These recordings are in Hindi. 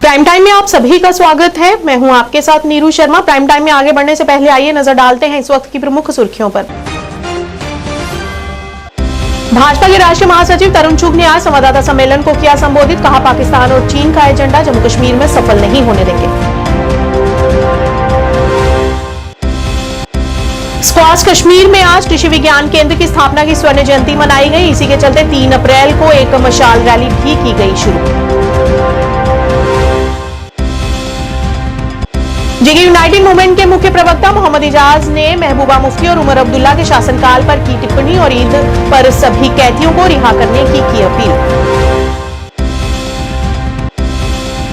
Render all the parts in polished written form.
प्राइम टाइम में आप सभी का स्वागत है। मैं हूं आपके साथ नीरू शर्मा। प्राइम टाइम में आगे बढ़ने से पहले आइए नजर डालते हैं इस वक्त की प्रमुख सुर्खियों पर। भाजपा के राष्ट्रीय महासचिव तरुण चुग ने आज संवाददाता सम्मेलन को किया संबोधित। कहा, पाकिस्तान और चीन का एजेंडा जम्मू कश्मीर में सफल नहीं होने देंगे। स्क्वाश कश्मीर में आज कृषि विज्ञान केंद्र की स्थापना की स्वर्ण जयंती मनाई गई। इसी के चलते 3 अप्रैल को एक मशाल रैली भी की गई शुरू। जेके यूनाइटेड मूवमेंट के मुख्य प्रवक्ता मोहम्मद इजाज ने महबूबा मुफ्ती और उमर अब्दुल्ला के शासनकाल पर की टिप्पणी और ईद पर सभी कैदियों को रिहा करने की अपील।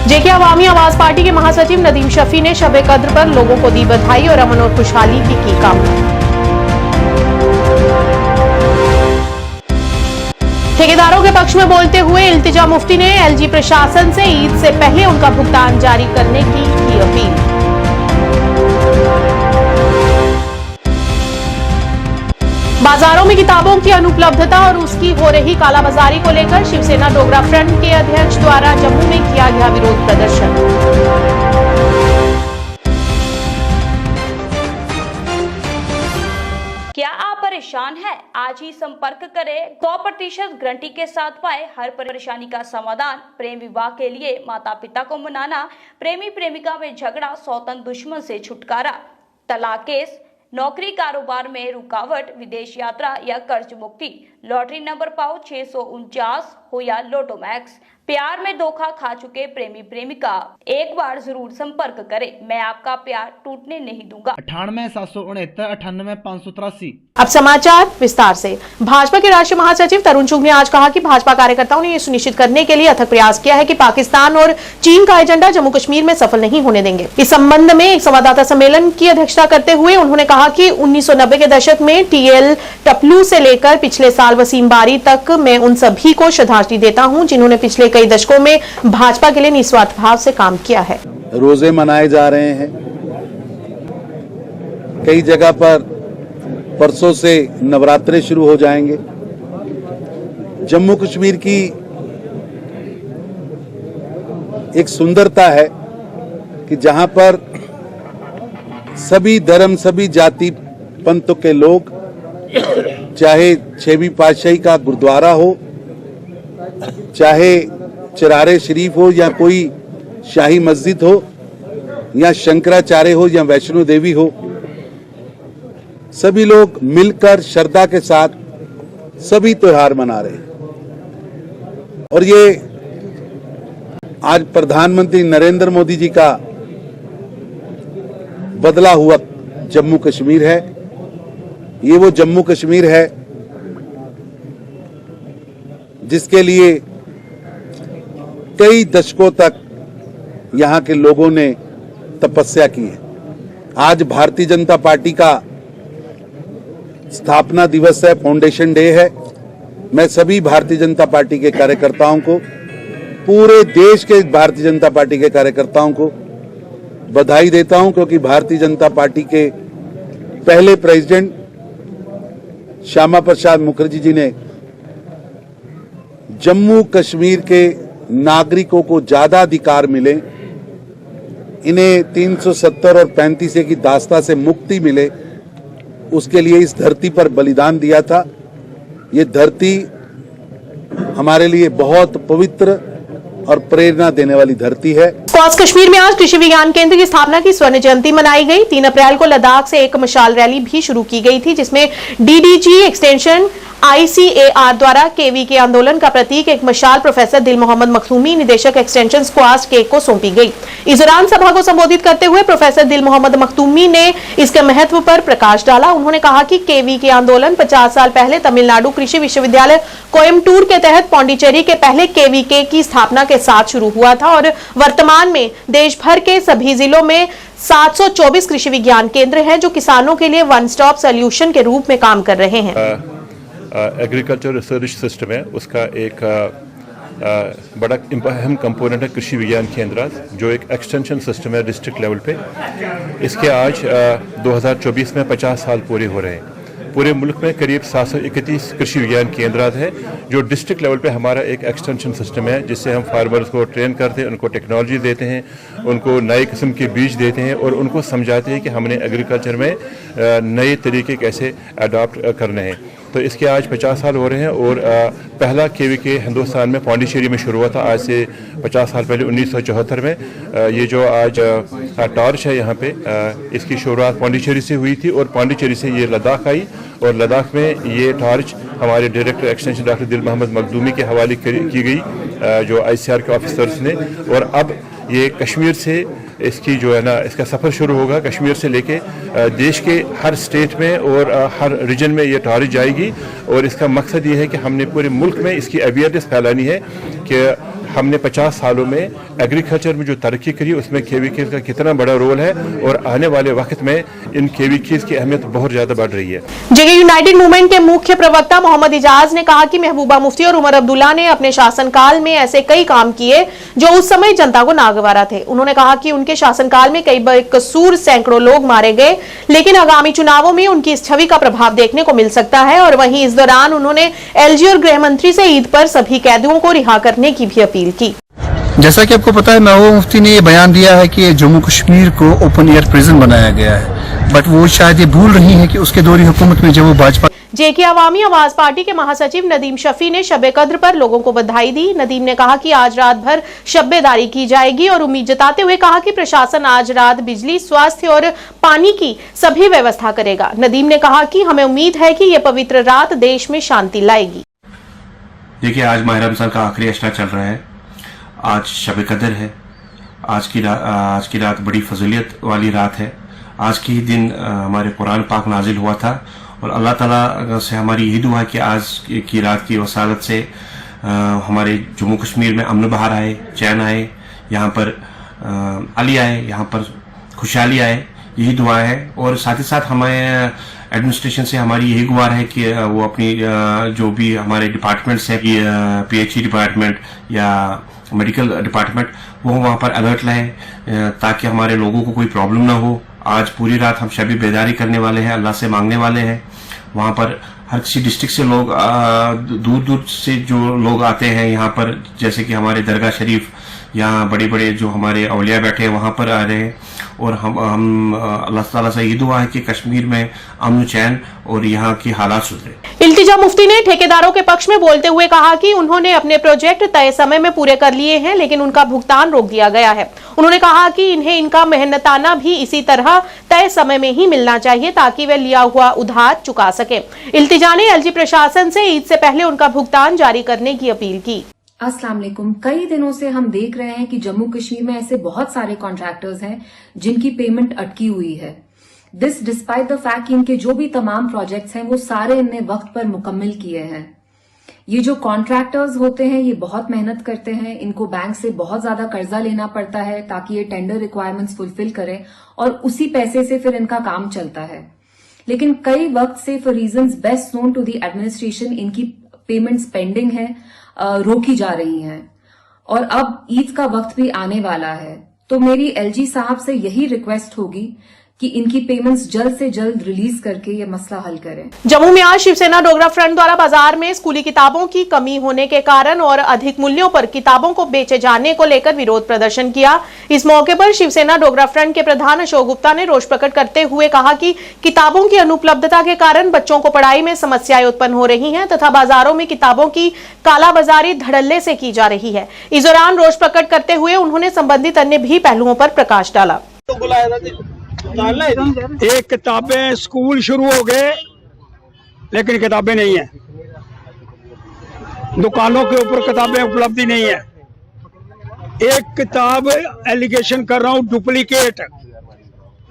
जेके अवामी आवाज पार्टी के महासचिव नदीम शफी ने शब कद्र पर लोगों को दी बधाई और अमन और खुशहाली की कामना। ठेकेदारों के पक्ष में बोलते हुए इल्तिजा मुफ्ती ने एलजी प्रशासन से ईद से पहले उनका भुगतान जारी करने की अपील। बाजारों में किताबों की अनुपलब्धता और उसकी हो रही कालाबाजारी को लेकर शिवसेना डोगरा फ्रंट के अध्यक्ष द्वारा जम्मू में किया गया विरोध प्रदर्शन। क्या आप परेशान हैं? आज ही संपर्क करें। 100% गारंटी के साथ पाए हर परेशानी का समाधान। प्रेम विवाह के लिए माता पिता को मनाना, प्रेमी प्रेमिका में झगड़ा, सौतन दुश्मन से छुटकारा, तलाक केस, नौकरी कारोबार में रुकावट, विदेश यात्रा या कर्ज मुक्ति, लॉटरी नंबर पाओ 649 हो या लोटो मैक्स, प्यार में धोखा खा चुके प्रेमी प्रेमिका, एक बार जरूर संपर्क करें। मैं आपका प्यार टूटने नहीं दूंगा। 98 769 98 583। अब समाचार विस्तार से। भाजपा के राष्ट्रीय महासचिव तरुण चुग ने आज कहा कि भाजपा कार्यकर्ताओं ने यह सुनिश्चित करने के लिए अथक प्रयास किया है कि पाकिस्तान और चीन का एजेंडा जम्मू कश्मीर में सफल नहीं होने देंगे। इस संबंध में एक संवाददाता सम्मेलन की अध्यक्षता करते हुए उन्होंने कहा कि 1990 के दशक में टीएल टपलू से लेकर पिछले साल वसीम बारी तक मैं उन सभी को श्रद्धांजलि देता हूं जिन्होंने पिछले कई दशकों में भाजपा के लिए निस्वार्थ भाव से काम किया है। रोजे मनाए जा रहे हैं, कई जगह पर परसों से नवरात्रे शुरू हो जाएंगे। जम्मू कश्मीर की एक सुंदरता है कि जहां पर सभी धर्म, सभी जाति पंथों के लोग, चाहे 6वीं पातशाही का गुरुद्वारा हो, चाहे चरारे शरीफ हो या कोई शाही मस्जिद हो या शंकराचार्य हो या वैष्णो देवी हो, सभी लोग मिलकर श्रद्धा के साथ सभी त्योहार मना रहे हैं। और ये आज प्रधानमंत्री नरेंद्र मोदी जी का बदला हुआ जम्मू कश्मीर है। ये वो जम्मू कश्मीर है जिसके लिए कई दशकों तक यहां के लोगों ने तपस्या की है। आज भारतीय जनता पार्टी का स्थापना दिवस है, फाउंडेशन डे है। मैं सभी भारतीय जनता पार्टी के कार्यकर्ताओं को, पूरे देश के भारतीय जनता पार्टी के कार्यकर्ताओं को बधाई देता हूं, क्योंकि भारतीय जनता पार्टी के पहले प्रेसिडेंट श्यामा प्रसाद मुखर्जी जी ने जम्मू कश्मीर के नागरिकों को ज्यादा अधिकार मिले, इन्हें 370 और 35 की दास्ता से मुक्ति मिले, उसके लिए इस धरती पर बलिदान दिया था। ये धरती हमारे लिए बहुत पवित्र और प्रेरणा देने वाली धरती है। स्क्वाश कश्मीर में आज कृषि विज्ञान केंद्र की स्थापना की स्वर्ण जयंती मनाई गई। 3 अप्रैल को लद्दाख से एक मशाल रैली भी शुरू की गई थी, जिसमें डीडीजी एक्सटेंशन ICAR द्वारा केवी के आंदोलन का प्रतीक एक मशाल प्रोफेसर दिल मोहम्मद मखदूमी, निदेशक एक्सटेंशन स्क्वाश के को सौंपी गई। इस दौरान सभा को संबोधित करते हुए प्रोफेसर दिल मोहम्मद मखदूमी ने इसके महत्व पर प्रकाश डाला। उन्होंने कहा कि केवी के आंदोलन 50 साल पहले तमिलनाडु कृषि विश्वविद्यालय कोयम्बटूर के तहत पांडिचेरी के पहले केवीके की स्थापना के साथ शुरू हुआ था और वर्तमान में देश भर के सभी जिलों में 724 कृषि विज्ञान केंद्र हैं जो किसानों के लिए वन स्टॉप सोल्यूशन के रूप में काम कर रहे हैं। एग्रीकल्चर रिसर्च सिस्टम है, उसका एक बड़ा अहम कंपोनेंट है कृषि विज्ञान केंद्र, जो एक एक्सटेंशन सिस्टम है डिस्ट्रिक्ट लेवल पे। इसके आज 2024 में 50 साल पूरे हो रहे हैं। पूरे मुल्क में करीब 731 कृषि विज्ञान केंद्र है, जो डिस्ट्रिक्ट लेवल पे हमारा एक एक्सटेंशन सिस्टम है, जिससे हम फार्मर्स को ट्रेन करते हैं, उनको टेक्नोलॉजी देते हैं, उनको नए किस्म के बीज देते हैं और उनको समझाते हैं कि हमने एग्रीकल्चर में नए तरीके कैसे अडॉप्ट करने हैं। तो इसके आज 50 साल हो रहे हैं और पहला KVK हिंदुस्तान में पौंडीचेरी में शुरू हुआ था आज से 50 साल पहले 1974 में। ये जो आज टॉर्च है यहाँ पे, इसकी शुरुआत पौंडीचेरी से हुई थी और पौंडीचेरी से ये लद्दाख आई और लद्दाख में ये टॉर्च हमारे डायरेक्टर एक्सटेंशन डॉक्टर दिल मोहम्मद मखदूमी के हवाले की गई, जो ICR के ऑफिसर्स ने। और अब ये कश्मीर से इसकी जो है ना, इसका सफ़र शुरू होगा कश्मीर से लेके देश के हर स्टेट में और हर रीजन में ये टॉर्च जाएगी। और इसका मकसद ये है कि हमने पूरे मुल्क में इसकी अवेयरनेस फैलानी है कि हमने 50 सालों में एग्रीकल्चर में जो तरक्की करी उसमें KVK का कितना बड़ा रोल है और आने वाले वक्त में इन KVK की अहमियत बहुत ज्यादा बढ़ रही है। जेके यूनाइटेड मूवमेंट के मुख्य प्रवक्ता मोहम्मद इजाज ने कहा कि महबूबा मुफ्ती और उमर अब्दुल्ला ने अपने शासनकाल में ऐसे कई काम किए जो उस समय जनता को नागवारा थे। उन्होंने कहा कि उनके शासनकाल में कई बेकसूर सैकड़ों लोग मारे गए, लेकिन आगामी चुनावों में उनकी इस छवि का प्रभाव देखने को मिल सकता है। और वहीं इस दौरान उन्होंने LG और गृह मंत्री से ईद पर सभी कैदियों को रिहा करने की भी अपील की। जैसा कि आपको पता है, महबूबा मुफ्ती ने ये बयान दिया है कि जम्मू कश्मीर को ओपन एयर प्रिजन बनाया गया है, बट वो शायद ये भूल रही हैं कि उसके दौरी हुकूमत में जब वो भाजपा जेके अवामी आवाज पार्टी के महासचिव नदीम शफी ने शब कद्र पर लोगों को बधाई दी। नदीम ने कहा कि आज रात भर शब्बेदारी की जाएगी और उम्मीद जताते हुए कहा कि प्रशासन आज रात बिजली, स्वास्थ्य और पानी की सभी व्यवस्था करेगा। नदीम ने कहा कि हमें उम्मीद है कि यह पवित्र रात देश में शांति लाएगी। देखिए, आज माह रमजान का आखिरी अशरा चल रहा है, आज शब कद्र है। आज की रात बड़ी फजीलियत वाली रात है। आज के ही दिन हमारे कुरान पाक नाजिल हुआ था और अल्लाह ताला से हमारी यही दुआ है कि आज की रात की वसालत से हमारे जम्मू कश्मीर में अमन बहार आए, चैन आए, यहाँ पर अली आए, यहाँ पर खुशहाली आए, यही दुआ है। और साथ ही साथ हमें एडमिनिस्ट्रेशन से हमारी यही गुहार है कि वो अपनी जो भी हमारे डिपार्टमेंट्स हैं, PHE डिपार्टमेंट या मेडिकल डिपार्टमेंट, वो वहाँ पर अलर्ट लाए ताकि हमारे लोगों को कोई प्रॉब्लम ना हो। आज पूरी रात हम शबी बेदारी करने वाले हैं, अल्लाह से मांगने वाले हैं। वहाँ पर हर किसी डिस्ट्रिक्ट से लोग दूर दूर से जो लोग आते हैं यहाँ पर, जैसे कि हमारे दरगाह शरीफ, यहाँ बड़े बड़े जो हमारे औलिया बैठे हैं वहाँ पर आ रहे हैं। और हम अल्लाह ताला से ये दुआ है कि कश्मीर में अमन चैन और यहाँ की हालात सुधरे। इल्तिजा मुफ्ती ने ठेकेदारों के पक्ष में बोलते हुए कहा कि उन्होंने अपने प्रोजेक्ट तय समय में पूरे कर लिए हैं, लेकिन उनका भुगतान रोक दिया गया है। उन्होंने कहा कि इन्हें इनका मेहनताना भी इसी तरह तय समय में ही मिलना चाहिए ताकि वे लिया हुआ उधार चुका सके। इल्तिजा ने LG प्रशासन से ईद से पहले उनका भुगतान जारी करने की अपील की। अस्सलाम वालेकुम। कई दिनों से हम देख रहे हैं कि जम्मू कश्मीर में ऐसे बहुत सारे कॉन्ट्रैक्टर्स हैं जिनकी पेमेंट अटकी हुई है। दिस डिस्पाइट द फैक्ट कि इनके जो भी तमाम प्रोजेक्ट्स हैं वो सारे इनने वक्त पर मुकम्मल किए हैं। ये जो कॉन्ट्रैक्टर्स होते हैं ये बहुत मेहनत करते हैं, इनको बैंक से बहुत ज्यादा कर्जा लेना पड़ता है ताकि ये टेंडर रिक्वायरमेंट्स फुलफिल करें और उसी पैसे से फिर इनका काम चलता है। लेकिन कई वक्त से for reasons best known to the administration इनकी पेमेंट्स पेंडिंग है, रोकी जा रही हैं। और अब ईद का वक्त भी आने वाला है, तो मेरी LG साहब से यही रिक्वेस्ट होगी कि इनकी पेमेंट्स जल्द से जल्द रिलीज करके ये मसला हल करें। जम्मू में आज शिवसेना डोगरा फ्रंट द्वारा बाजार में स्कूली किताबों की कमी होने के कारण और अधिक मूल्यों पर किताबों को बेचे जाने को लेकर विरोध प्रदर्शन किया। इस मौके पर शिवसेना डोगरा फ्रंट के प्रधान अशोक गुप्ता ने रोष प्रकट करते हुए कहा कि किताबों की अनुपलब्धता के कारण बच्चों को पढ़ाई में समस्याएं उत्पन्न हो रही हैं तथा बाजारों में किताबों की कालाबाजारी धड़ल्ले से की जा रही है। इस दौरान रोष प्रकट करते हुए उन्होंने संबंधित अन्य भी पहलुओं पर प्रकाश डाला। एक किताबें स्कूल शुरू हो गए लेकिन किताबें नहीं है, दुकानों के ऊपर किताबें उपलब्धि नहीं है। एक किताब एलिगेशन कर रहा हूं डुप्लीकेट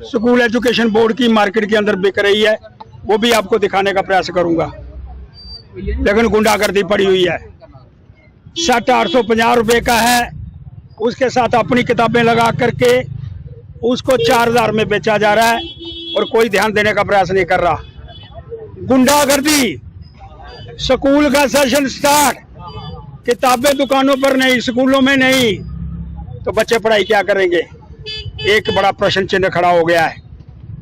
स्कूल एजुकेशन बोर्ड की मार्केट के अंदर बिक रही है, वो भी आपको दिखाने का प्रयास करूंगा। लेकिन गुंडागर्दी पड़ी हुई है। सेट 850 रुपए का है, उसके साथ अपनी किताबें लगा करके उसको 4000 में बेचा जा रहा है और कोई ध्यान देने का प्रयास नहीं कर रहा। गुंडागर्दी, स्कूल का सेशन स्टार्ट, किताबें दुकानों पर नहीं, स्कूलों में नहीं, तो बच्चे पढ़ाई क्या करेंगे? एक बड़ा प्रश्न चिन्ह खड़ा हो गया है।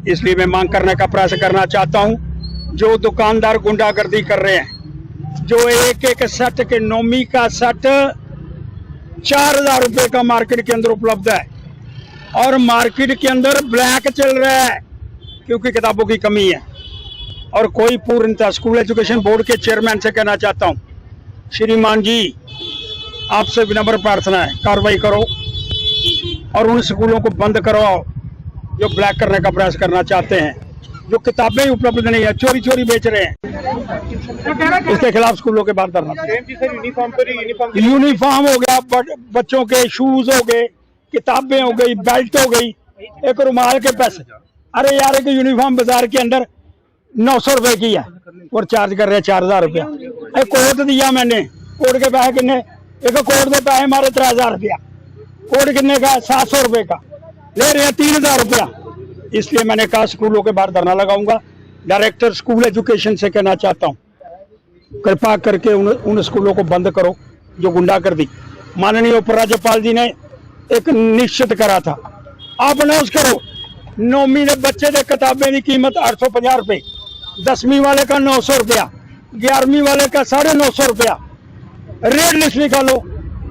इसलिए मैं मांग करने का प्रयास करना चाहता हूं, जो दुकानदार गुंडागर्दी कर रहे हैं, जो एक एक सेट के नौवीं का सेट 4000 रुपए का मार्केट के अंदर उपलब्ध है और मार्केट के अंदर ब्लैक चल रहा है क्योंकि किताबों की कमी है। और कोई पूर्णतः स्कूल एजुकेशन बोर्ड के चेयरमैन से कहना चाहता हूँ, श्रीमान जी आपसे विनम्र प्रार्थना है, कार्रवाई करो और उन स्कूलों को बंद करवाओ जो ब्लैक करने का प्रयास करना चाहते हैं, जो किताबें उपलब्ध नहीं है, चोरी चोरी बेच रहे हैं। इसके खिलाफ स्कूलों के बाहर धरना। यूनिफॉर्म हो गया, बच्चों के शूज हो गए, किताबें हो गई, बेल्ट हो गई, एक रुमाल के पैसे। अरे यार एक यूनिफॉर्म बाजार के अंदर 900 रुपए की है और चार्ज कर रहे हैं 4000 रुपया। एक कोट दिया मैंने, कोट के पैसे कितने, एक कोट के पैसे हमारे 3000 रुपया, कोट कितने का 700 रुपए का, ले रहे हैं 3000 रुपया। इसलिए मैंने कहा स्कूलों के बाहर धरना लगाऊंगा। डायरेक्टर स्कूल एजुकेशन से कहना चाहता हूँ, कृपा करके उन स्कूलों को बंद करो जो गुंडागर्दी। माननीय उपराज्यपाल जी ने एक निश्चित करा था, आप अनाउंस करो 9वीं के बच्चे की किताबें की कीमत 850 रुपए, 10वीं वाले का 900 रुपया, 11वीं वाले का 950 रुपया। रेट लिस्ट निकालो,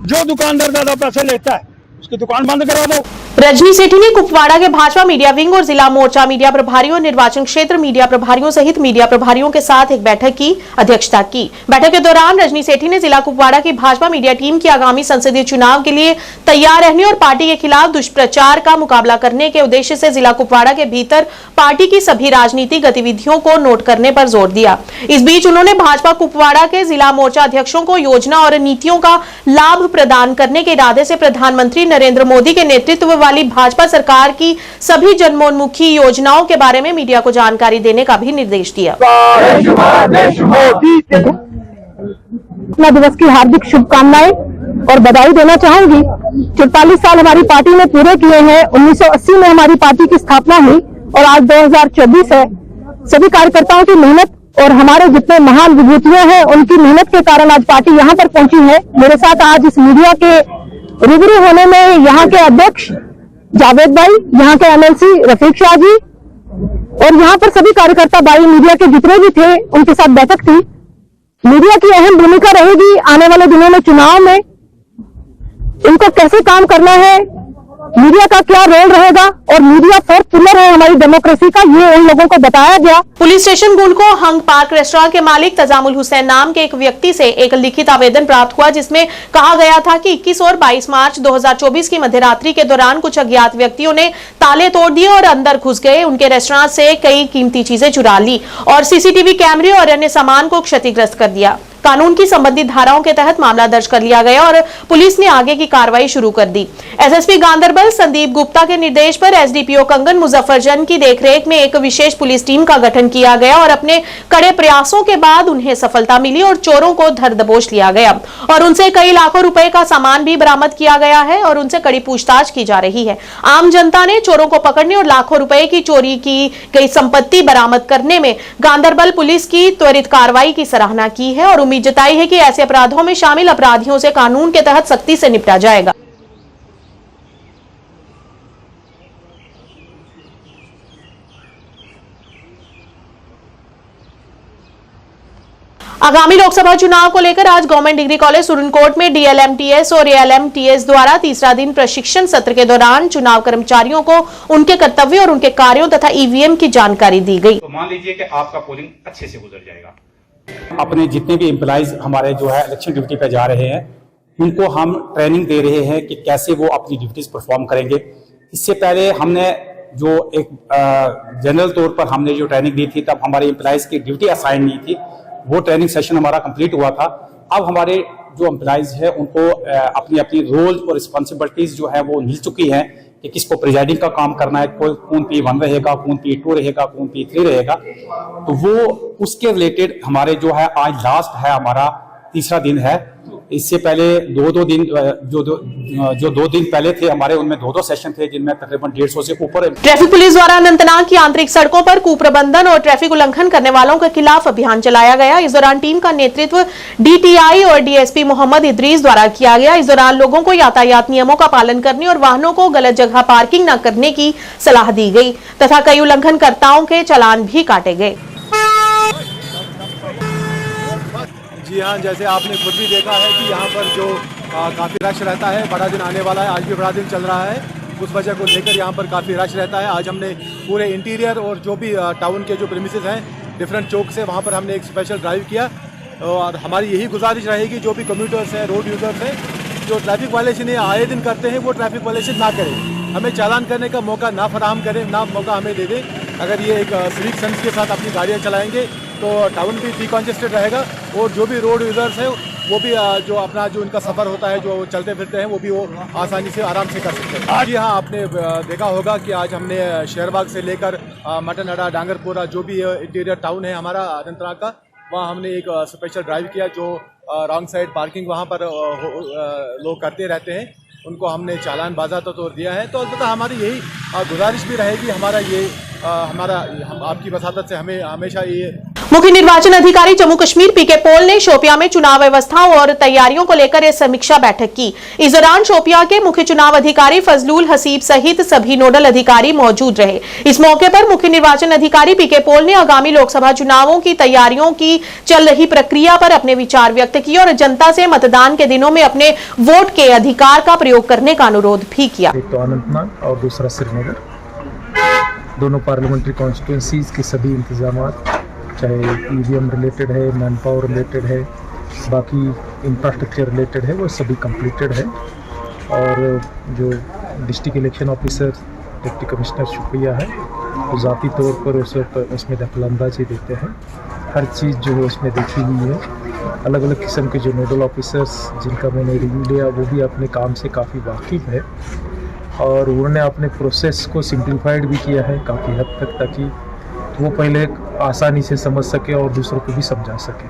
जो दुकानदार ज्यादा पैसे लेता है उसकी दुकान बंद करा दो। रजनी सेठी ने कुपवाड़ा के भाजपा मीडिया विंग और जिला मोर्चा मीडिया प्रभारियों, निर्वाचन क्षेत्र मीडिया प्रभारियों सहित मीडिया प्रभारियों के साथ एक बैठक की अध्यक्षता की। बैठक के दौरान रजनी सेठी ने जिला कुपवाड़ा की भाजपा मीडिया टीम की आगामी संसदीय चुनाव के लिए तैयार रहने और पार्टी के खिलाफ दुष्प्रचार का मुकाबला करने के उद्देश्य से जिला कुपवाड़ा के भीतर पार्टी की सभी राजनीतिक गतिविधियों को नोट करने पर जोर दिया। इस बीच उन्होंने भाजपा कुपवाड़ा के जिला मोर्चा अध्यक्षों को योजना और नीतियों का लाभ प्रदान करने के इरादे से प्रधानमंत्री नरेंद्र मोदी के नेतृत्व वाली भाजपा सरकार की सभी जनोन्मुखी योजनाओं के बारे में मीडिया को जानकारी देने का भी निर्देश दिया। दिवस की हार्दिक शुभकामनाएं और बधाई देना चाहूंगी। 44 साल हमारी पार्टी ने पूरे किए हैं। 1980 में हमारी पार्टी की स्थापना हुई और आज 2024 है। सभी कार्यकर्ताओं की मेहनत और हमारे जितने महान विभूतियां हैं उनकी मेहनत के कारण आज पार्टी यहां पर पहुंची है। मेरे साथ आज इस मीडिया के रूबरू होने में यहाँ के अध्यक्ष जावेद भाई, यहाँ के एमएलसी रफीक शाह जी और यहाँ पर सभी कार्यकर्ता भाई मीडिया के जितने भी थे उनके साथ बैठक थी। मीडिया की अहम भूमिका रहेगी आने वाले दिनों में चुनाव में, इनको कैसे काम करना है, मीडिया का क्या रोल रहेगा और मीडिया फोर्थ पिलर है हमारी डेमोक्रेसी का, ये उन लोगों को बताया गया। पुलिस स्टेशन गुंड को हंग पार्क रेस्टोरेंट के मालिक तजामुल हुसैन नाम के एक व्यक्ति से एक लिखित आवेदन प्राप्त हुआ जिसमें कहा गया था कि 21 और 22 मार्च 2024 की मध्यरात्रि के दौरान कुछ अज्ञात व्यक्तियों ने ताले तोड़ दिए और अंदर घुस गए, उनके रेस्टोरेंट से कई कीमती चीजें चुरा ली और सीसीटीवी कैमरे और अन्य सामान को क्षतिग्रस्त कर दिया। कानून की संबंधित धाराओं के तहत मामला दर्ज कर लिया गया और पुलिस ने आगे की कार्रवाई शुरू कर दी। एसएसपी गांधरबल संदीप गुप्ता के निर्देश पर एसडीपीओ कंगन मुजफ्फरजन की देखरेख में एक विशेष पुलिस टीम का गठन किया गया और अपने कड़े प्रयासों के बाद उन्हें सफलता मिली और चोरों को धर दबोच लिया गया और उनसे कई लाखों रुपए का सामान भी बरामद किया गया है और उनसे कड़ी पूछताछ की जा रही है। आम जनता ने चोरों को पकड़ने और लाखों रुपए की चोरी की गई संपत्ति बरामद करने में गांधरबल पुलिस की त्वरित कार्रवाई की सराहना की है और उम्मीद जताई है कि ऐसे अपराधों में शामिल अपराधियों से कानून के तहत सख्ती से निपटा जाएगा। आगामी लोकसभा चुनाव को लेकर आज गवर्नमेंट डिग्री कॉलेज सुरनकोट में डीएलएमटीएस और एएलएमटीएस द्वारा तीसरा दिन प्रशिक्षण सत्र के दौरान चुनाव कर्मचारियों को उनके कर्तव्य और उनके कार्यों तथा ईवीएम की जानकारी दी गई। तो मान लीजिए कि आपका पोलिंग अच्छे से गुजर जाएगा। अपने जितने भी एम्प्लॉइज हमारे जो है इलेक्शन ड्यूटी पे जा रहे हैं उनको हम ट्रेनिंग दे रहे हैं कि कैसे वो अपनी ड्यूटीज परफॉर्म करेंगे। इससे पहले हमने जो एक जनरल तौर पर हमने जो ट्रेनिंग दी थी तब हमारे एम्प्लॉइज की ड्यूटी असाइन नहीं थी, वो ट्रेनिंग सेशन हमारा कंप्लीट हुआ था। अब हमारे जो एम्प्लॉइज हैं उनको अपनी अपनी रोल और रिस्पॉन्सिबिलिटीज जो है वो मिल चुकी हैं कि किसको प्रिजाइडिंग का काम करना है, कौन P1 रहेगा, कौन P2 रहेगा, कौन P3 रहेगा। तो वो उसके रिलेटेड हमारे जो है आज लास्ट है हमारा तीसरा दिन है। इससे पहले दो दिन जो 2 दिन पहले थे हमारे उनमें 2 सेशन थे जिनमें तकरीबन 150 से ऊपर। ट्रैफिक पुलिस द्वारा अनंतनाग की आंतरिक सड़कों पर कुप्रबंधन और ट्रैफिक उल्लंघन करने वालों के खिलाफ अभियान चलाया गया। इस दौरान टीम का नेतृत्व डीटीआई और डीएसपी मोहम्मद इदरीस द्वारा किया गया। इस दौरान लोगों को यातायात नियमों का पालन करने और वाहनों को गलत जगह पार्किंग न करने की सलाह दी गई तथा कई उल्लंघनकर्ताओं के चालान भी काटे गए। जी हाँ, जैसे आपने खुद भी देखा है कि यहाँ पर जो काफ़ी रश रहता है, बड़ा दिन आने वाला है, आज भी बड़ा दिन चल रहा है, उस वजह को लेकर यहाँ पर काफ़ी रश रहता है। आज हमने पूरे इंटीरियर और जो भी टाउन के जो प्रीमिसेस हैं डिफरेंट चौक से, वहाँ पर हमने एक स्पेशल ड्राइव किया और हमारी यही गुजारिश रहेगी जो भी कम्यूटर्स हैं, रोड यूज़र्स हैं, जो ट्रैफिक वायलेशन आए दिन करते हैं वो ट्रैफिक वायलेशन ना करें, हमें चालान करने का मौका ना फराहम करें, ना मौका हमें दे दें। अगर ये एक सिविक सेंस के साथ अपनी गाड़ियाँ चलाएँगे तो टाउन भी डिकॉन्जेस्टेड रहेगा और जो भी रोड यूज़र्स हैं वो भी जो अपना जो उनका सफ़र होता है, जो चलते फिरते हैं, वो भी वो आसानी से आराम से कर सकते हैं। आज यहाँ आपने देखा होगा कि आज हमने शेरबाग से लेकर मटन अड्डा, डांगरपुरा, जो भी इंटीरियर टाउन है हमारा अनंतनाग का, वहाँ हमने एक स्पेशल ड्राइव किया। जो रॉन्ग साइड पार्किंग वहाँ पर लोग करते रहते हैं, उनको हमने चालान बाज़ाब्ता तौर दिया है। तो अलबत्ता हमारी यही गुजारिश भी रहेगी, हम आपकी वसादत से हमें हमेशा ये। मुख्य निर्वाचन अधिकारी जम्मू कश्मीर पीके पॉल ने शोपियां में चुनाव व्यवस्थाओं और तैयारियों को लेकर एक समीक्षा बैठक की। इस दौरान शोपियां के मुख्य चुनाव अधिकारी फजलुल हसीब सहित सभी नोडल अधिकारी मौजूद रहे। इस मौके पर मुख्य निर्वाचन अधिकारी पीके पॉल ने आगामी लोकसभा चुनावों की तैयारियों की चल रही प्रक्रिया पर अपने विचार व्यक्त किए और जनता से मतदान के दिनों में अपने वोट के अधिकार का प्रयोग करने का अनुरोध भी किया। एक तो अनंतनाग और दूसरा श्रीनगर, दोनों पार्लियामेंट्री कॉन्स्टिट्यूंसीज के सभी इंतजाम, चाहे ईवीएम रिलेटेड है, मैन पावर रिलेटेड है, बाकी इंफ्रास्ट्रक्चर रिलेटेड है, वो सभी कंप्लीटेड है। और जो district election officer deputy commissioner शुक्रिया है, वो ज़ाती तौर पर उसमें दखलंदाजी देते हैं। हर चीज़ जो है उसमें देखी हुई है। अलग अलग किस्म के जो नोडल ऑफिसर्स जिनका मैंने रिव्यू लिया, वो भी अपने काम से काफ़ी वाकिफ़ है और उन्होंने अपने प्रोसेस को सिंप्लीफाइड भी किया है काफ़ी हद तक, ताकि वो पहले आसानी से समझ सके और दूसरों को भी समझा सके।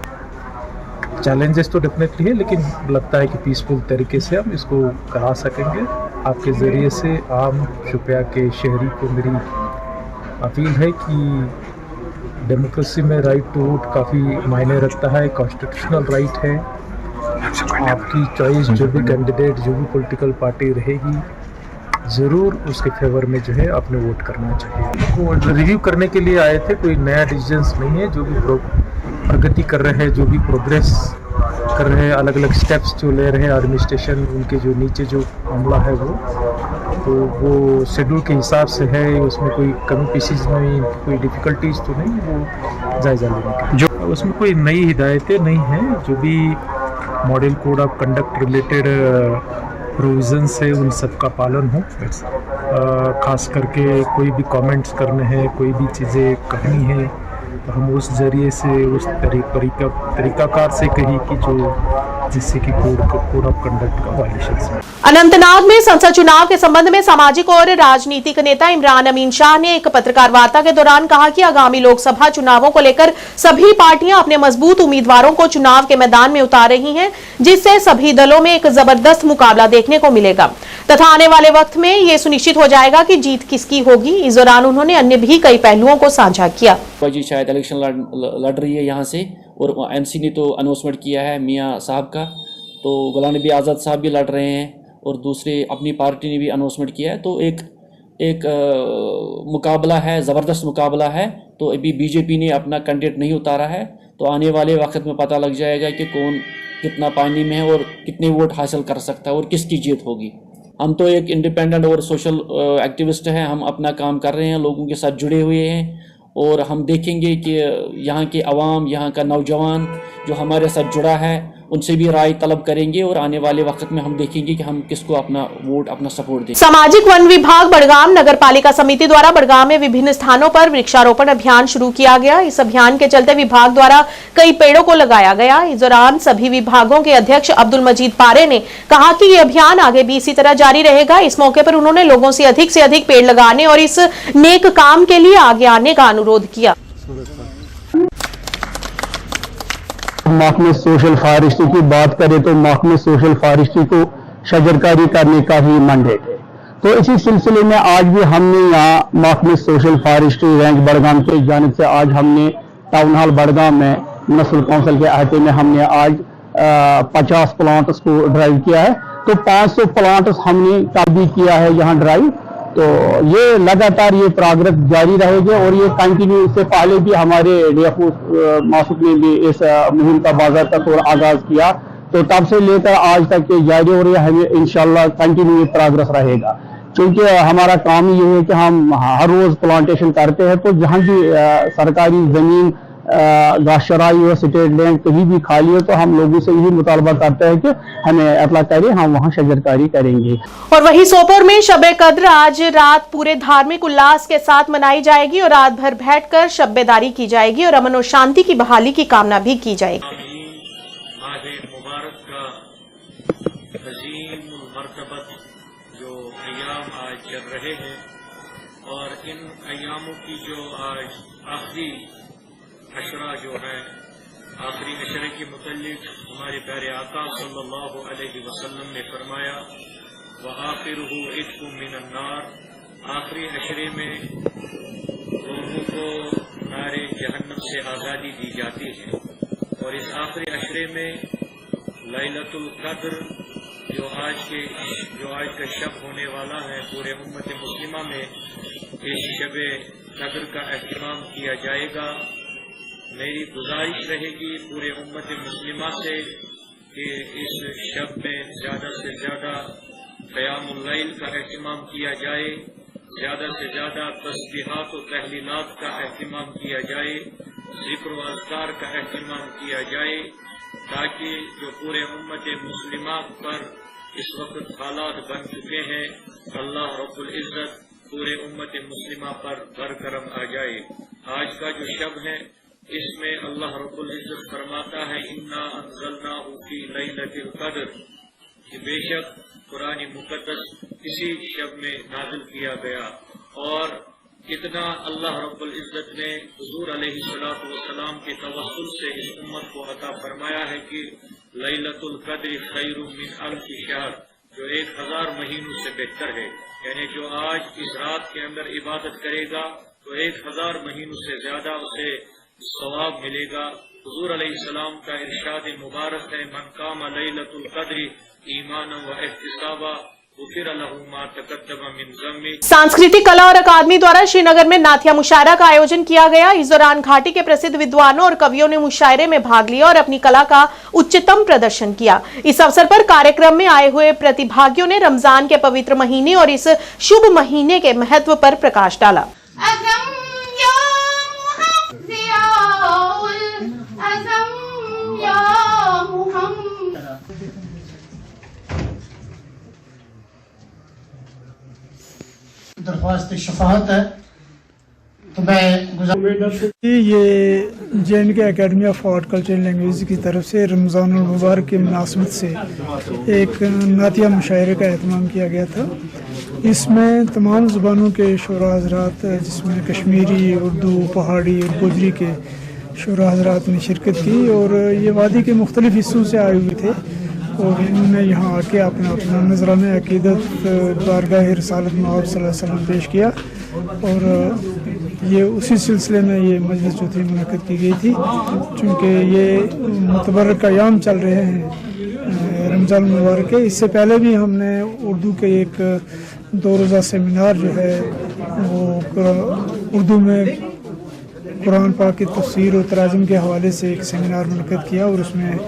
चैलेंजेस तो डेफिनेटली है, लेकिन लगता है कि पीसफुल तरीके से हम इसको करा सकेंगे। आपके ज़रिए से आम शोपियां के शहरी को मेरी अपील है कि डेमोक्रेसी में राइट टू वोट काफ़ी मायने रखता है, कॉन्स्टिट्यूशनल राइट है। आपकी चॉइस जो भी कैंडिडेट, जो भी पॉलिटिकल पार्टी रहेगी, ज़रूर उसके फेवर में जो है आपने वोट करना चाहिए। वो रिव्यू करने के लिए आए थे, कोई नया डिसीजंस नहीं है। जो भी प्रगति कर रहे हैं, जो भी प्रोग्रेस कर रहे हैं, अलग अलग स्टेप्स जो ले रहे हैं एडमिनिस्ट्रेशन, उनके जो नीचे जो मामला है वो शेड्यूल के हिसाब से है, उसमें कोई कमी पीसीज नहीं, कोई डिफ़िकल्टीज तो नहीं, वो जायज़ा लेने का। जो उसमें कोई नई हिदायतें नहीं हैं, जो भी model code of conduct related provision से उन सब का पालन हो। ख़ास करके कोई भी कमेंट्स करने हैं, कोई भी चीज़ें कहनी है, तो हम उस ज़रिए से उस तरीकाकार से कही कि जो जिससे कि कोड ऑफ कंडक्ट का वायलेशन है। अनंतनाग में संसद चुनाव के संबंध में सामाजिक और राजनीतिक नेता इमरान अमीन शाह ने एक पत्रकार वार्ता के दौरान कहा कि आगामी लोकसभा चुनावों को लेकर सभी पार्टियां अपने मजबूत उम्मीदवारों को चुनाव के मैदान में उतार रही हैं, जिससे सभी दलों में एक जबरदस्त मुकाबला देखने को मिलेगा तथा आने वाले वक्त में ये सुनिश्चित हो जाएगा कि जीत किसकी होगी। इस दौरान उन्होंने अन्य भी कई पहलुओं को साझा किया। जी शायद इलेक्शन लड़ रही है यहाँ से, और एनसी ने तो अनाउंसमेंट किया है मियाँ साहब का, तो गुलाम नबी आज़ाद साहब भी लड़ रहे हैं और दूसरे अपनी पार्टी ने भी अनाउंसमेंट किया है। तो एक मुकाबला है, ज़बरदस्त मुकाबला है। तो अभी बीजेपी ने अपना कैंडिडेट नहीं उतारा है, तो आने वाले वक्त में पता लग जाएगा कि कौन कितना पानी में है और कितने वोट हासिल कर सकता है और किसकी जीत होगी। हम तो एक इंडिपेंडेंट और सोशल एक्टिविस्ट हैं, हम अपना काम कर रहे हैं, लोगों के साथ जुड़े हुए हैं और हम देखेंगे कि यहाँ के अवाम, यहाँ का नौजवान जो हमारे साथ जुड़ा है, उनसे भी राय तलब करेंगे और आने वाले वक्त में हम देखेंगे कि हम किसको अपना वोट, अपना सपोर्ट दें। सामाजिक वन विभाग बड़गाम नगर पालिका समिति द्वारा बड़गाम में विभिन्न स्थानों पर वृक्षारोपण अभियान शुरू किया गया। इस अभियान के चलते विभाग द्वारा कई पेड़ों को लगाया गया। इस दौरान सभी विभागों के अध्यक्ष अब्दुल मजीद पारे ने कहा कि ये अभियान आगे भी इसी तरह जारी रहेगा। इस मौके पर उन्होंने लोगों से अधिक पेड़ लगाने और इस नेक काम के लिए आगे आने का अनुरोध किया। महकमे सोशल फॉरेस्ट्री की बात करें तो महकमे सोशल फॉरेस्ट्री को शजरकारी करने का ही मैंडेट है। तो इसी सिलसिले में आज भी हमने यहाँ महकमे सोशल फॉरेस्ट्री रेंज बड़गाम के जानिब से आज हमने टाउन हॉल बड़गाम में म्युनिसिपल काउंसिल के अहते में हमने आज 50 प्लांट्स को ड्राइव किया है। तो 500 प्लांट्स हमने तब भी किया है यहाँ ड्राइव, तो ये लगातार ये प्रोग्रेस जारी रहेगी और ये कंटिन्यू, इससे पहले भी हमारे डीएफओ मासूक ने भी इस मुहिम का बाज़ाब्ता तौर आगाज किया, तो तब से लेकर आज तक ये जारी हो रही है। हमें इंशाल्लाह कंटिन्यू प्रोग्रेस रहेगा, क्योंकि हमारा काम ये है कि हम हर रोज प्लांटेशन करते हैं, तो जहाँ भी सरकारी जमीन गाशराई और स्टेट लैंड कहीं भी खाली हो तो हम लोगों से यही मुतालबा करते हैं कि हमें अप्लाई करें, हम वहाँ शजरकारी करेंगे। और वहीं सोपोर में शब-ए कद्र आज रात पूरे धार्मिक उल्लास के साथ मनाई जाएगी और रात भर बैठकर शब-बेदारी की जाएगी और अमन और शांति की बहाली की कामना भी की जाएगी। चल रहे हैं और इन अयामों की जो आज आखिरी अशरा जो है, आखिरी अशरे के मुतालिक हमारे प्यारे आका सल्लल्लाहु अलैहि वसल्लम ने फरमाया, व आखिरुहु इत्कुम मिनन नार, आखिरी अशरे में लोगों को नारे जहन्नम से आज़ादी दी जाती है। और इस आखिरी अशरे में लैलतुल कद्र जो आज का शब होने वाला है, पूरे उम्मत मुस्लिमा में इस शब-ए कद्र का एहतमाम किया जाएगा। मेरी गुजारिश रहेगी पूरे उम्मत मुस्लिमा से कि इस शब में ज़्यादा से ज़्यादा क़यामुल लैल का एहतमाम किया जाए, ज़्यादा से ज़्यादा तस्बीहात और तहलीलात का एहतमाम किया जाए, ज़िक्र व अज़कार का एहतमाम किया जाए, ताकि जो पूरे उम्मत मुस्लिमा पर इस वक्त हालात बन चुके हैं, अल्लाह रब्बुल इज़्ज़त पूरे उम्मत मुस्लिमा पर बरकरम आ जाए। आज का जो शब है इसमें अल्लाह रब्बुल इज़्ज़त फरमाता है, इन्ना अंज़लनाहु फी लैलतिल क़द्र, कि बेशक कुरान मुक़द्दस इसी शब में नाज़िल किया गया। और कितना अल्लाह रब्बुल इज़्ज़त ने हुज़ूर अलैहिस्सलातु वस्सलाम के तवस्सुल से इस उम्मत को अता फरमाया है कि लैलतुल क़द्र खैरुम मिन अल्फ़ि शहर, जो 1000 महीनों से बेहतर है। यानी जो आज इस रात के अंदर इबादत करेगा तो 1000 महीनों से ज्यादा उसे सवाब मिलेगा। हुज़ूर अलैहिस्सलाम का इरशाद मुबारक है, मन कामा लैलतुल क़द्र ईमानन व इहतिसाबा गुफ़िर लहू मा तक़द्दम मिन ज़म्बि। सांस्कृतिक कला और अकादमी द्वारा श्रीनगर में नाथिया मुशायरा का आयोजन किया गया। इस दौरान घाटी के प्रसिद्ध विद्वानों और कवियों ने मुशायरे में भाग लिया और अपनी कला का उच्चतम प्रदर्शन किया। इस अवसर पर कार्यक्रम में आए हुए प्रतिभागियों ने रमजान के पवित्र महीने और इस शुभ महीने के महत्व पर प्रकाश डाला। दरख्वास्त शफाअत है तो मैं ये JNK academy of art cultural language की तरफ से रमज़ानुल मुबारक की मुनासबत से एक नातिया मुशायरे का एहतमाम किया गया था। इसमें तमाम ज़ुबानों के शुरा हज़रात, जिसमें कश्मीरी, उर्दू, पहाड़ी और गोजरी के शुरा हज़रात ने शिरकत की और ये वादी के मुख्तलिफ़ हिस्सों से आए हुए थे और इन्होंने यहाँ आके अपना अपना नजराने अकीदत बारगाह रसालत में आप सल्लल्लाहु अलैहि वसल्लम पेश किया और ये उसी सिलसिले में ये मजलिस जो थी मुनक़्क़िद की गई थी। चूँकि ये मुतबर्रक अयाम चल रहे हैं रमज़ान मुबारक के, इससे पहले भी हमने उर्दू के एक 2 रोज़ा सेमिनार जो है वो उर्दू में कुरान पाक की तफसीर और तराजुम के हवाले से एक सेमिनार मुनक़्क़िद किया और उसमें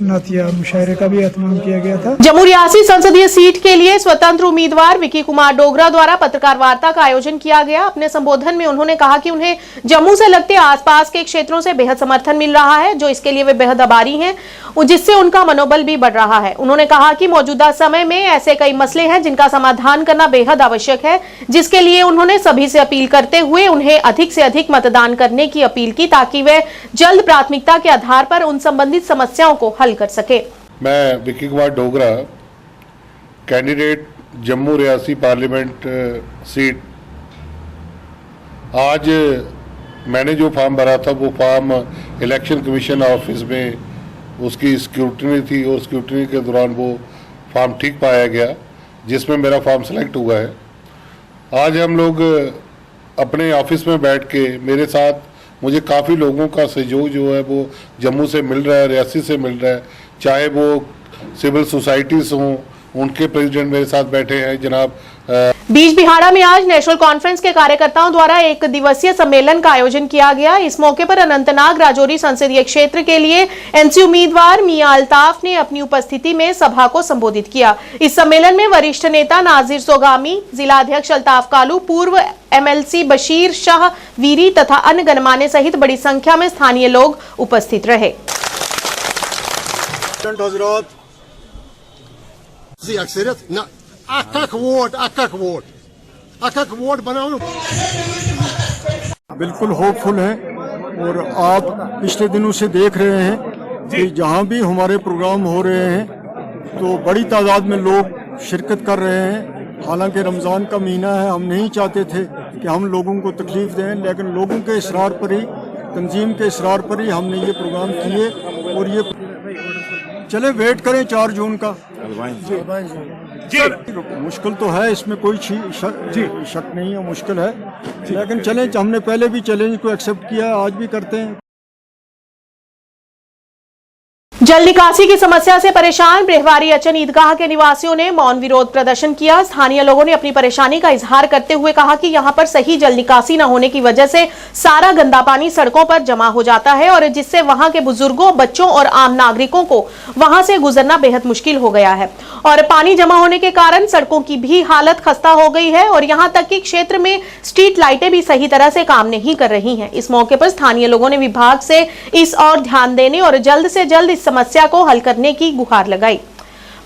नातिया मुशायरे का भी एहतमाम किया गया था। जम्मू रियासी संसदीय सीट के लिए स्वतंत्र उम्मीदवार विकी कुमार डोगरा द्वारा पत्रकार वार्ता का आयोजन किया गया। अपने संबोधन में उन्होंने कहा कि उन्हें जम्मू से लगते आसपास के क्षेत्रों से बेहद समर्थन मिल रहा है, जो इसके लिए वे बेहद आभारी हैं, जिससे उनका मनोबल भी बढ़ रहा है। उन्होंने कहा कि मौजूदा समय में ऐसे कई मसले हैं जिनका समाधान करना बेहद आवश्यक है, जिसके लिए उन्होंने सभी से अपील करते हुए उन्हें अधिक से अधिक मतदान करने की अपील की, ताकि वे जल्द प्राथमिकता के आधार पर उन संबंधित समस्याओं को हल कर सके। मैं Vicky Kumar Dogra, candidate Jammu Reasi parliament seat. आज मैंने जो फॉर्म भरा था वो फॉर्म इलेक्शन कमीशन ऑफिस में उसकी स्क्रूटनी थी और स्क्रूटनी के दौरान वो फॉर्म ठीक पाया गया, जिसमें मेरा फॉर्म सेलेक्ट हुआ है। आज हम लोग अपने ऑफिस में बैठ के मेरे साथ मुझे काफ़ी लोगों का सहयोग जो है वो जम्मू से मिल रहा है, रियासी से मिल रहा है, चाहे वो सिविल सोसाइटीज़ हों, उनके प्रेसिडेंट मेरे साथ बैठे हैं जनाब बीच बिहाड़ा में आज नेशनल कॉन्फ्रेंस के कार्यकर्ताओं द्वारा एक दिवसीय सम्मेलन का आयोजन किया गया। इस मौके पर अनंतनाग राजौरी संसदीय क्षेत्र के लिए एनसी उम्मीदवार मियां अल्ताफ ने अपनी उपस्थिति में सभा को संबोधित किया। इस सम्मेलन में वरिष्ठ नेता नाजिर सोगामी, जिलाध्यक्ष अल्ताफ कालू, पूर्व एमएलसी बशीर शाह वीरी तथा अन्य गणमान्य सहित बड़ी संख्या में स्थानीय लोग उपस्थित रहे। बिल्कुल होपफुल है और आप पिछले दिनों से देख रहे हैं कि जहां भी हमारे प्रोग्राम हो रहे हैं तो बड़ी तादाद में लोग शिरकत कर रहे हैं। हालांकि रमज़ान का महीना है, हम नहीं चाहते थे कि हम लोगों को तकलीफ दें, लेकिन लोगों के इसरार पर ही, तंजीम के इसरार पर ही हमने ये प्रोग्राम किए। और ये चले वेट करें 4 जून का। मुश्किल तो है, इसमें कोई शक नहीं है, मुश्किल है, लेकिन चलें, हमने पहले भी चैलेंज को एक्सेप्ट किया, आज भी करते हैं। जल निकासी की समस्या से परेशान ब्रहवारी अचन ईदगाह के निवासियों ने मौन विरोध प्रदर्शन किया। स्थानीय लोगों ने अपनी परेशानी का इजहार करते हुए कहा कि यहां पर सही जल निकासी न होने की वजह से सारा गंदा पानी सड़कों पर जमा हो जाता है और जिससे वहां के बुजुर्गों, बच्चों और आम नागरिकों को वहां से गुजरना बेहद मुश्किल हो गया है। और पानी जमा होने के कारण सड़कों की भी हालत खस्ता हो गई है और यहां तक कि क्षेत्र में स्ट्रीट लाइटें भी सही तरह से काम नहीं कर रही हैं। इस मौके पर स्थानीय लोगों ने विभाग से इस ओर ध्यान देने और जल्द से जल्द इस समस्या को हल करने की गुहार लगाई।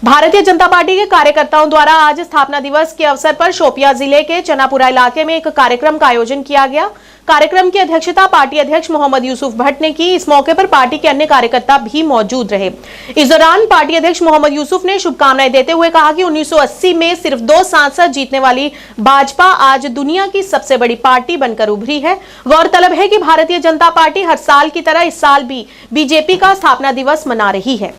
भारतीय जनता पार्टी के कार्यकर्ताओं द्वारा आज स्थापना दिवस के अवसर पर शोपियां जिले के चनापुरा इलाके में एक कार्यक्रम का आयोजन किया गया। कार्यक्रम की अध्यक्षता पार्टी अध्यक्ष मोहम्मद यूसुफ भट्ट ने की। इस मौके पर पार्टी के अन्य कार्यकर्ता भी मौजूद रहे। इस दौरान पार्टी अध्यक्ष मोहम्मद यूसुफ ने शुभकामनाएं देते हुए कहा कि 1980 में सिर्फ 2 सांसद जीतने वाली भाजपा आज दुनिया की सबसे बड़ी पार्टी बनकर उभरी है। गौरतलब है कि भारतीय जनता पार्टी हर साल की तरह इस साल भी बीजेपी का स्थापना दिवस मना रही है।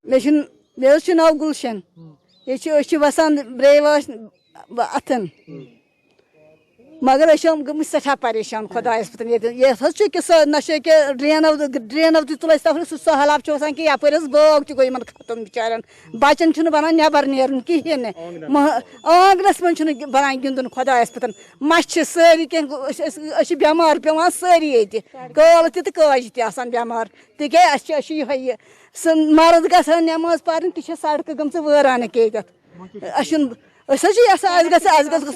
मे नाव गुलशन ये वसान ब्रेवास अथन मगर गम सठा परेशान खुदायस पे ये नशे के ड्रेन तुल सहलाब कि यपर गाव तक गो खत्म बिचारन बचन बनान नबर नेरन कहें आंगनस मन बनान गिंदन खुदायस पे मछ सारी कह बेमार पेवान सारी ये काल तज तन बेमार तिह मर्द ग नमाज पार तह सड़क गम वरान के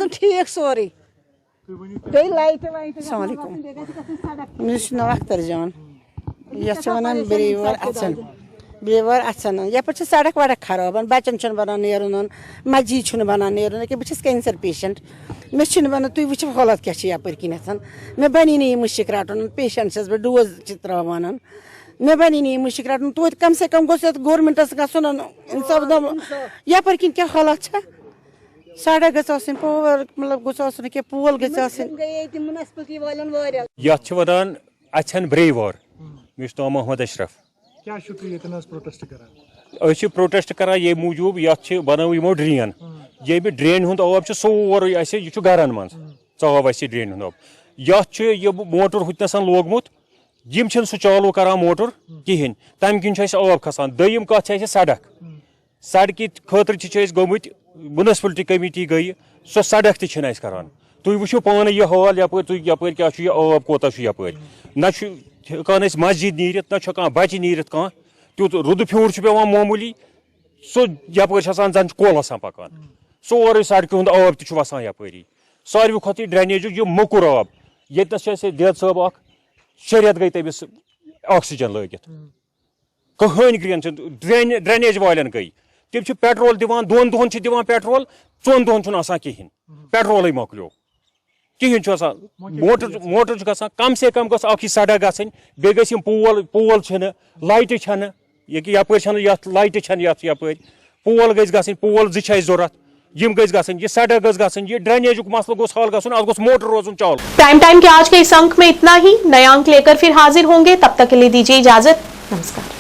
ठीक सोरे नाव अख्तर जान वन ब्रेवर अचन यप सड़क वड़क खराब बचन बनान नेरन मस्जिद बनान नेरन कि बहुत कैंसर पेशेंट मे वन तुम वो हालत क्या यपर किन मे बनी नी मुश्क रटन पेशेंट बह डोज त्रावान मे बनी नी मुश्क रटन तो कम से कम गोस गवर्नमेंटस गन इंसाफ दम यपर किन क्या हालत सड़क गई पावर मतलब गोस पोल वन अचन ब्रेवर मे नाम मोहम्मद अशरफ प्रोटेस्ट करान ये मूजूब बनाओ यमो ड्रेन ये ड्रेन हुंद आब सोर यह गरन मन चाव ड्रेन हुंद आब ये मोटर हुतनस लोगमुत यम सह चालू करान मोटर कहें तम किन आब खसान दम कत सड़क सड़क खतर गमत म्यूनसिपलिटी कमेटी गई सो सड़क तक करान तुम वो पान यह हाल यपर क्या आब कोता यपर न मस्जिद नीरित न बच्चे नीरित कह तुत रुद फ्यूर पेवान मामूली सो यपर जन कोल पकान सोरे सड़क हुंद आब तक वसान यपरी सारे खुद ड्रेनेज यह मोकुर आब ये देद साहब शरियत गई तमिस ऑक्सीजन लगित कहन ग्रीन ड्रेनेज वालन गई तिम छ पेट्रोल दिवान 2 दोहन छ दिवान पेट्रोल 4 दोहन छुन आसान कहिन पेट्रोल मकलियो कहिन छ आसान मोटर छ गसान कम से कम गस आखि सड़क गसन बे गस पोल छन लाइट छन ये कि यपर छन यत लाइट छन यत यपर पोल गस गसन पोल ज छ जरूरत यम गस गसन ये सड़क गस गसन ये ड्रेनेज मसला गोस हल गसन अत गोस मोटर रोजन चाल। प्राइम टाइम के आज के इस अंक में इतना ही। नया अंक लेकर फिर हाजिर होंगे, तब तक के लिए दीजिए इजाजत। नमस्कार।